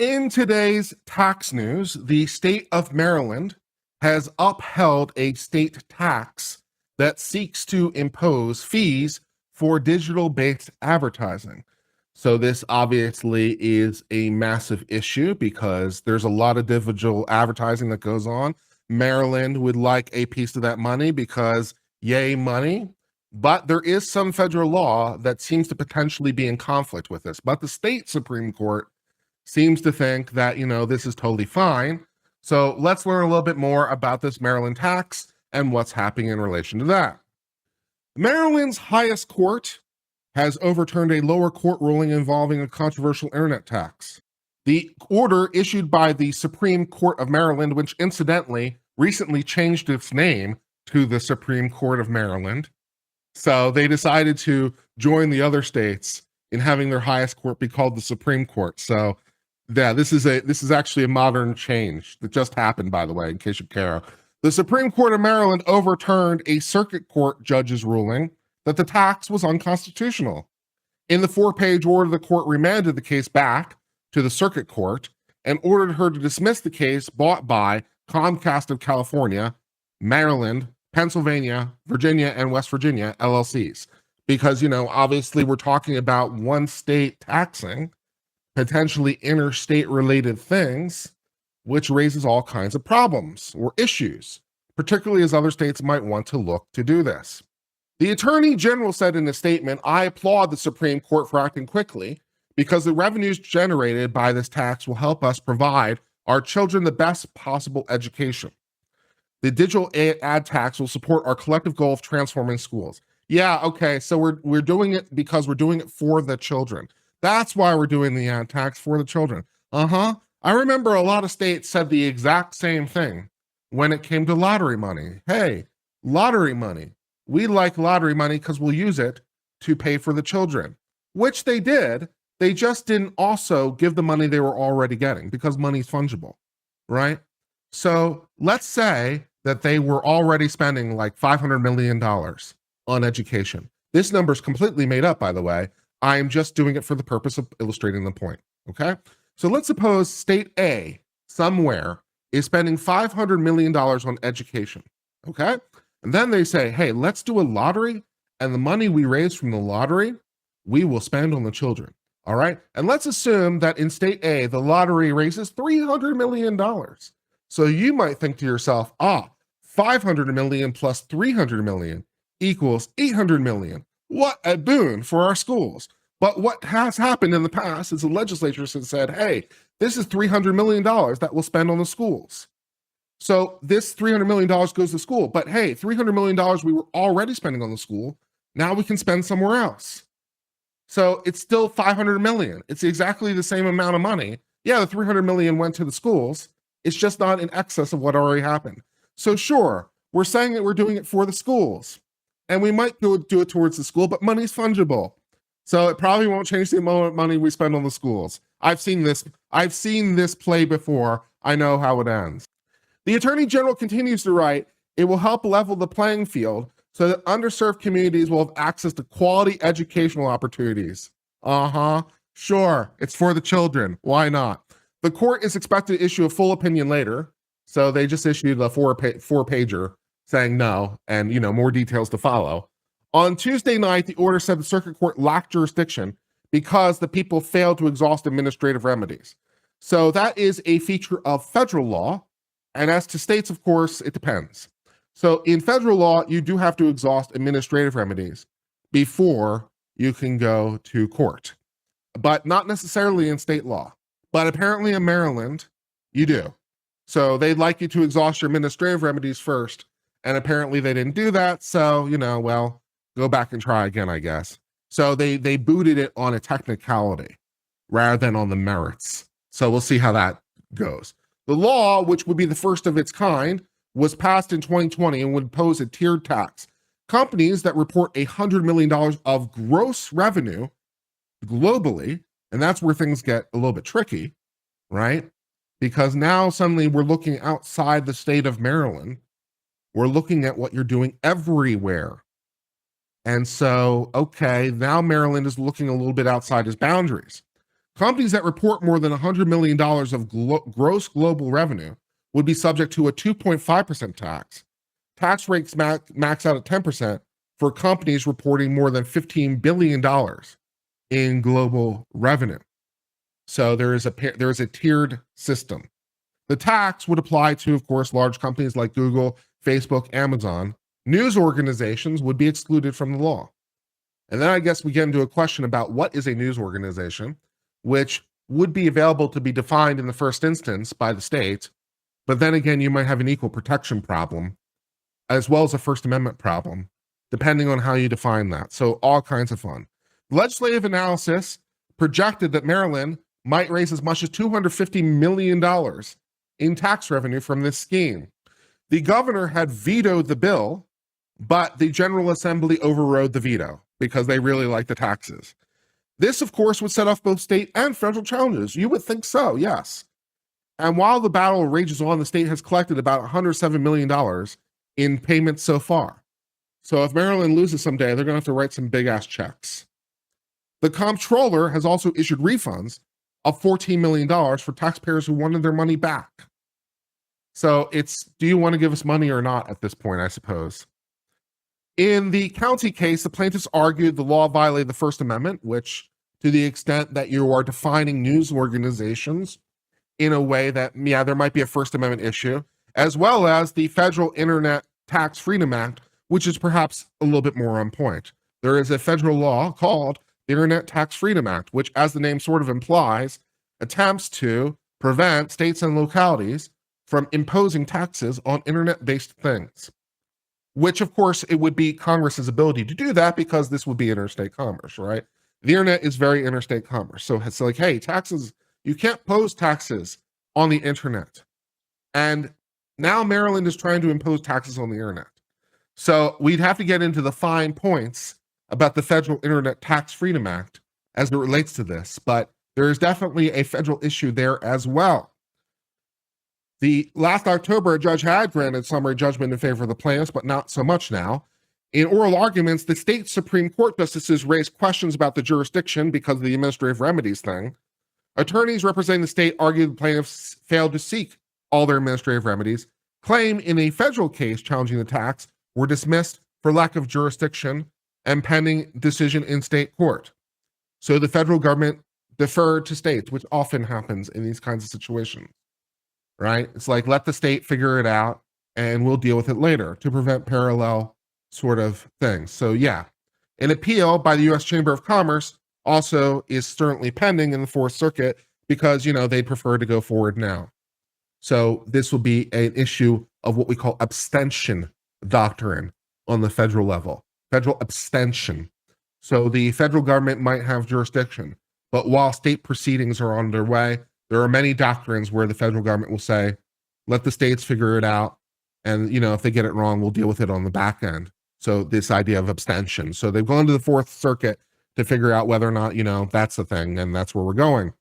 In today's tax news, the state of Maryland has upheld a state tax that seeks to impose fees for digital-based advertising. So this obviously is a massive issue because there's a lot of digital advertising that goes on. Maryland would like a piece of that money because yay money, but there is some federal law that seems to potentially be in conflict with this. But the state Supreme Court seems to think that, this is totally fine. So let's learn a little bit more about this Maryland tax and what's happening in relation to that. Maryland's highest court has overturned a lower court ruling involving a controversial internet tax. The order issued by the Supreme Court of Maryland, which incidentally recently changed its name to the Supreme Court of Maryland. So they decided to join the other states in having their highest court be called the Supreme Court. So yeah, this is actually a modern change that just happened, by the way, in case you care. The Supreme Court of Maryland overturned a circuit court judge's ruling that the tax was unconstitutional. In the 4-page order, the court remanded the case back to the circuit court and ordered her to dismiss the case brought by Comcast of California, Maryland, Pennsylvania, Virginia, and West Virginia LLCs. Because, obviously we're talking about one state taxing potentially interstate related things, which raises all kinds of problems or issues, particularly as other states might want to look to do this. The Attorney General said in a statement, "I applaud the Supreme Court for acting quickly because the revenues generated by this tax will help us provide our children the best possible education. The digital ad tax will support our collective goal of transforming schools." Yeah, okay, so we're doing it because we're doing it for the children. That's why we're doing the ad tax, for the children. I remember a lot of states said the exact same thing when it came to lottery money. Hey, lottery money. We like lottery money because we'll use it to pay for the children, which they did. They just didn't also give the money they were already getting because money's fungible, right? So let's say that they were already spending like $500 million on education. This number is completely made up, by the way. I'm just doing it for the purpose of illustrating the point, okay? So let's suppose state A somewhere is spending $500 million on education, okay? And then they say, hey, let's do a lottery, and the money we raise from the lottery, we will spend on the children, all right? And let's assume that in state A, the lottery raises $300 million. So you might think to yourself, 500 million plus 300 million equals 800 million. What a boon for our schools. But what has happened in the past is the legislature has said, hey, this is $300 million that we'll spend on the schools. So this $300 million goes to school. But hey, $300 million we were already spending on the school. Now we can spend somewhere else. So it's still $500 million. It's exactly the same amount of money. Yeah, the $300 million went to the schools. It's just not in excess of what already happened. So sure, we're saying that we're doing it for the schools. And we might do it towards the school, but money's fungible. So it probably won't change the amount of money we spend on the schools. I've seen this play before. I know how it ends. The Attorney General continues to write, it will help level the playing field so that underserved communities will have access to quality educational opportunities. Sure, it's for the children. Why not? The court is expected to issue a full opinion later. So they just issued a four-pager saying no, and more details to follow. On Tuesday night, the order said the circuit court lacked jurisdiction because the people failed to exhaust administrative remedies. So that is a feature of federal law. And as to states, of course, it depends. So in federal law, you do have to exhaust administrative remedies before you can go to court, but not necessarily in state law. But apparently in Maryland, you do. So they'd like you to exhaust your administrative remedies first. And apparently they didn't do that. So, go back and try again, I guess. So they booted it on a technicality rather than on the merits. So we'll see how that goes. The law, which would be the first of its kind, was passed in 2020 and would impose a tiered tax. Companies that report $100 million of gross revenue globally, and that's where things get a little bit tricky, right? Because now suddenly we're looking outside the state of Maryland. We're looking at what you're doing everywhere. And so, okay, now Maryland is looking a little bit outside its boundaries. Companies that report more than $100 million of gross global revenue would be subject to a 2.5% tax. Tax rates max out at 10% for companies reporting more than $15 billion in global revenue. So there is a tiered system. The tax would apply to, of course, large companies like Google, Facebook, Amazon. News organizations would be excluded from the law. And then I guess we get into a question about what is a news organization, which would be available to be defined in the first instance by the state. But then again, you might have an equal protection problem, as well as a First Amendment problem, depending on how you define that. So all kinds of fun. Legislative analysis projected that Maryland might raise as much as $250 million in tax revenue from this scheme. The governor had vetoed the bill, but the General Assembly overrode the veto because they really like the taxes. This, of course, would set off both state and federal challenges. You would think so, yes. And while the battle rages on, the state has collected about $107 million in payments so far. So if Maryland loses someday, they're going to have to write some big-ass checks. The comptroller has also issued refunds of $14 million for taxpayers who wanted their money back. So it's, do you want to give us money or not at this point, I suppose? In the county case, the plaintiffs argued the law violated the First Amendment, which, to the extent that you are defining news organizations in a way that, yeah, there might be a First Amendment issue, as well as the Federal Internet Tax Freedom Act, which is perhaps a little bit more on point. There is a federal law called the Internet Tax Freedom Act, which, as the name sort of implies, attempts to prevent states and localities from imposing taxes on internet-based things, which, of course, it would be Congress's ability to do that because this would be interstate commerce, right? The internet is very interstate commerce. So it's like, hey, taxes, you can't pose taxes on the internet. And now Maryland is trying to impose taxes on the internet. So we'd have to get into the fine points about the Federal Internet Tax Freedom Act as it relates to this, but there is definitely a federal issue there as well. The last October, a judge had granted summary judgment in favor of the plaintiffs, but not so much now. In oral arguments, the state Supreme Court justices raised questions about the jurisdiction because of the administrative remedies thing. Attorneys representing the state argued the plaintiffs failed to seek all their administrative remedies. Claim in a federal case challenging the tax were dismissed for lack of jurisdiction and pending decision in state court. So the federal government deferred to states, which often happens in these kinds of situations. Right? It's like, let the state figure it out and we'll deal with it later to prevent parallel sort of things. So yeah, an appeal by the U.S. Chamber of Commerce also is currently pending in the Fourth Circuit because, you know, they'd prefer to go forward now. So this will be an issue of what we call abstention doctrine on the federal level, federal abstention. So the federal government might have jurisdiction, but while state proceedings are underway, there are many doctrines where the federal government will say, let the states figure it out. And, you know, if they get it wrong, we'll deal with it on the back end. So this idea of abstention. So they've gone to the Fourth Circuit to figure out whether or not, you know, that's the thing. And that's where we're going.